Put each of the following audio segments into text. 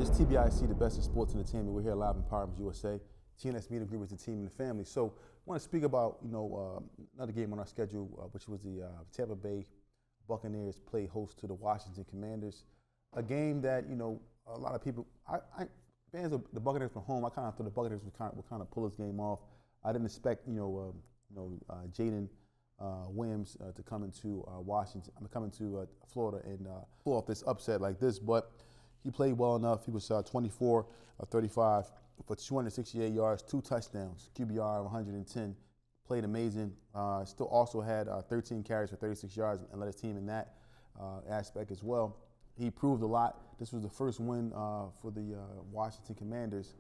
It's TBIC, the best in sports and entertainment. We're here live in Empowerment USA. TNS Meet and Greet with the team and the family. So I want to speak about, another game on our schedule, which was the Tampa Bay Buccaneers play host to the Washington Commanders. A game that, a lot of people, fans of the Buccaneers from home, I kind of thought the Buccaneers would kind of pull this game off. I didn't expect, Jaden Williams to come into Florida and pull off this upset like this, but he played well enough. He was 24 of 35 for 268 yards, 2 touchdowns, QBR of 110. Played amazing. Still also had 13 carries for 36 yards and led his team in that aspect as well. He proved a lot. This was the first win for the Washington Commanders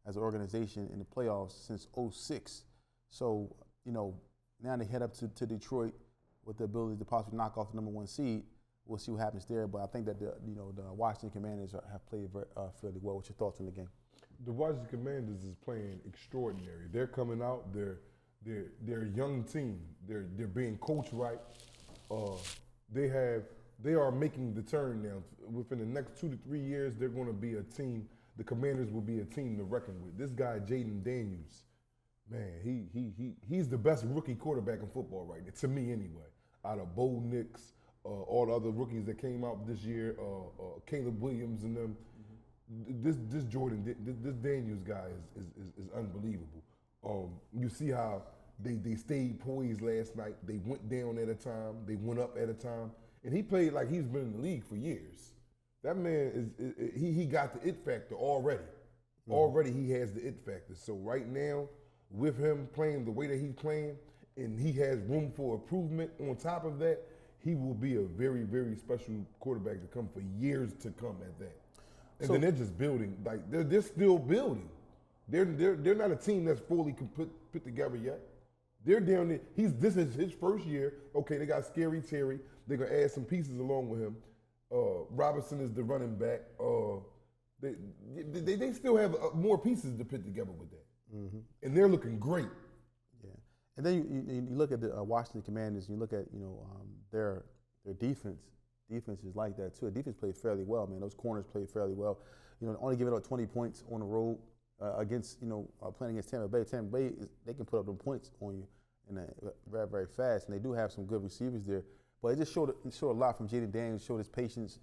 as an organization in the playoffs since '06. So, now they head up to Detroit with the ability to possibly knock off the #1 seed. We'll see what happens there, but I think that the Washington Commanders have played fairly well. What's your thoughts on the game? The Washington Commanders is playing extraordinary. They're coming out. They're a young team. They're being coached right. They are making the turn now. Within the next 2 to 3 years, they're going to be a team. The Commanders will be a team to reckon with. This guy Jaden Daniels, man, he's the best rookie quarterback in football right now, to me anyway. Out of Bo Nix. All the other rookies that came out this year, Caleb Williams and them. This Daniels guy is unbelievable. You see how they stayed poised last night. They went down at a time. They went up at a time, and he played like he's been in the league for years. That man he got the it factor already. Mm-hmm. Already he has the it factor. So right now, with him playing the way that he's playing, and he has room for improvement. On top of that, he will be a very, very special quarterback to come for years to come at that. And then they're just building. Like they're still building. They're not a team that's fully put together yet. They're down there. This is his first year. Okay, they got Scary Terry. They're gonna add some pieces along with him. Robinson is the running back. They still have more pieces to put together with that. Mm-hmm. And they're looking great. Yeah. And then you look at the Washington Commanders, and you look at their defense. Defense is like that too. The defense played fairly well, man. Those corners played fairly well. Only giving up 20 points on the road against playing against Tampa Bay. Tampa Bay they can put up them points on you very, very fast, and they do have some good receivers there. But it just showed a lot from Jaden Daniels. Showed his patience.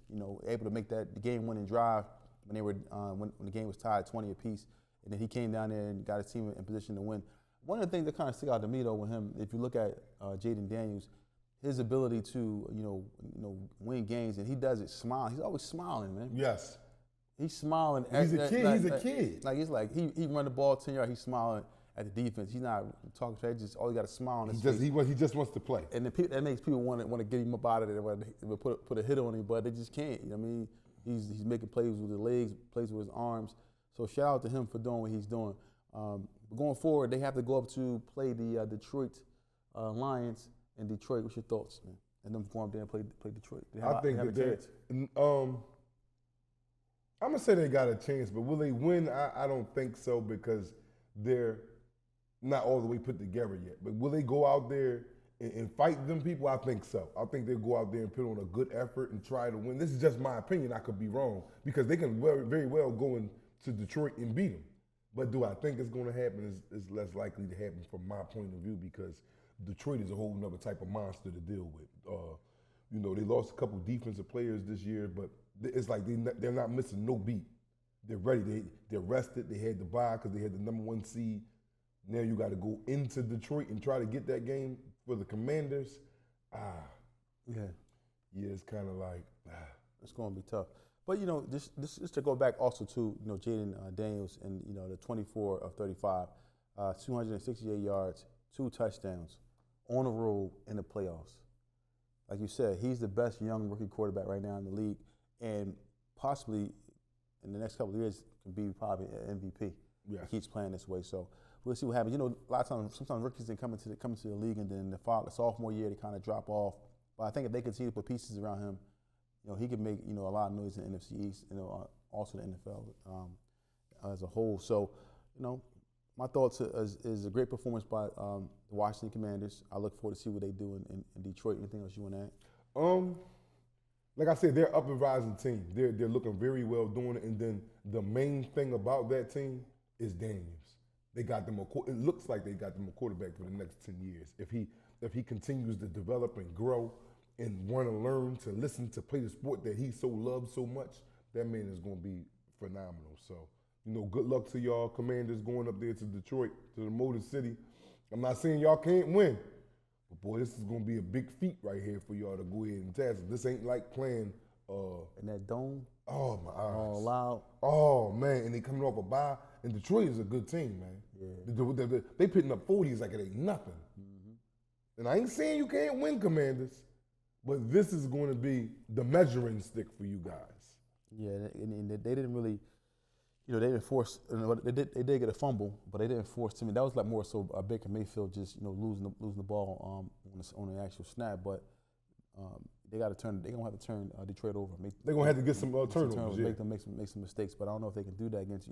Able to make the game-winning drive when they were when the game was tied 20 apiece, and then he came down there and got his team in position to win. One of the things that kind of stick out to me though with him, if you look at Jaden Daniels, his ability to win games, and he does it smiling. He's always smiling, man. Yes. He's smiling. He's a kid. He's a kid. It's like he run the ball 10 yards. He's smiling at the defense. He's not talking trash. Just all he got a smile on his face. He just wants to play. And that makes people want to get him up out of there. Put a hit on him, but they just can't. He's making plays with his legs, plays with his arms. So shout out to him for doing what he's doing. Going forward, they have to go up to play the Detroit Lions in Detroit. What's your thoughts, man? And them going up there and play Detroit. I think that I'm gonna say they got a chance, but will they win? I don't think so because they're not all the way put together yet. But will they go out there and fight them people? I think so. I think they'll go out there and put on a good effort and try to win. This is just my opinion. I could be wrong because they can very well go into Detroit and beat them. But do I think it's going to happen? Is less likely to happen from my point of view because Detroit is a whole nother type of monster to deal with. They lost a couple defensive players this year, but it's like they're not missing no beat. They're ready. They're rested. They had to bye because they had the #1 seed. Now you got to go into Detroit and try to get that game for the Commanders. It's kind of like it's going to be tough. But just to go back also to Jaden Daniels and the 24 of 35, 268 yards, 2 touchdowns on the road in the playoffs. Like you said, he's the best young rookie quarterback right now in the league, and possibly in the next couple of years can be probably an MVP. Yes. He keeps playing this way, so we'll see what happens. A lot of times, sometimes rookies come into the league, and then the sophomore year they kind of drop off. But I think if they continue to put pieces around him, he can make a lot of noise in the NFC East, also the NFL as a whole. So, my thoughts is a great performance by the Washington Commanders. I look forward to see what they do in Detroit. Anything else you want to add? like I said, they're up and rising team. They're looking very well doing it. And then the main thing about that team is Daniels. They got them it looks like they got them a quarterback for the next 10 years. If he continues to develop and grow and want to learn to listen to play the sport that he so loves so much, that man is going to be phenomenal. So, good luck to y'all Commanders going up there to Detroit, to the Motor City. I'm not saying y'all can't win, but boy, this is going to be a big feat right here for y'all to go ahead and tackle. This ain't like playing in that dome. Oh my eyes. All loud. Oh man, and they coming off a bye. And Detroit is a good team, man. Yeah. They putting up 40s like it ain't nothing. Mm-hmm. And I ain't saying you can't win, Commanders, but this is going to be the measuring stick for you guys. Yeah, and they didn't really, they didn't force. They did get a fumble, but they didn't force. To me, that was like more so Baker Mayfield just losing the ball on the actual snap. But they got to turn. They're gonna have to turn Detroit over. They're gonna have to get some turnovers. Yeah. Make some mistakes. But I don't know if they can do that against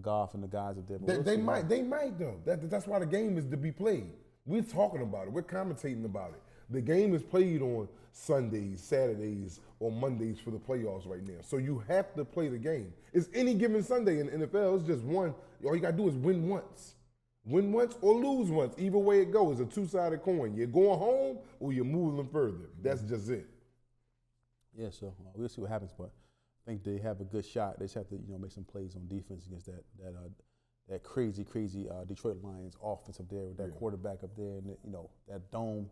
Goff and the guys up there. They might though. That's why the game is to be played. We're talking about it. We're commentating about it. The game is played on Sundays, Saturdays, or Mondays for the playoffs right now. So you have to play the game. It's any given Sunday in the NFL. It's just one. All you got to do is win once. Win once or lose once. Either way it goes. It's a two-sided coin. You're going home or you're moving further. That's just it. Yeah, so we'll see what happens. But I think they have a good shot. They just have to make some plays on defense against that crazy Detroit Lions offense up there with that quarterback up there and that dome.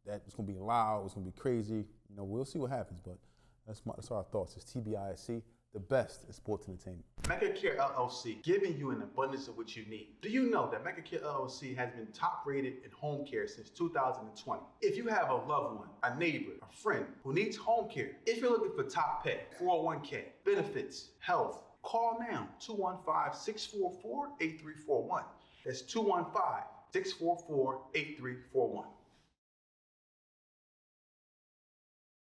That it's going to be loud. It's going to be crazy. We'll see what happens. But that's our thoughts. It's TBISC, the best in sports entertainment. MegaCare LLC, giving you an abundance of what you need. Do you know that MegaCare LLC has been top rated in home care since 2020? If you have a loved one, a neighbor, a friend who needs home care, if you're looking for top pay, 401k, benefits, health, call now, 215-644-8341. That's 215-644-8341.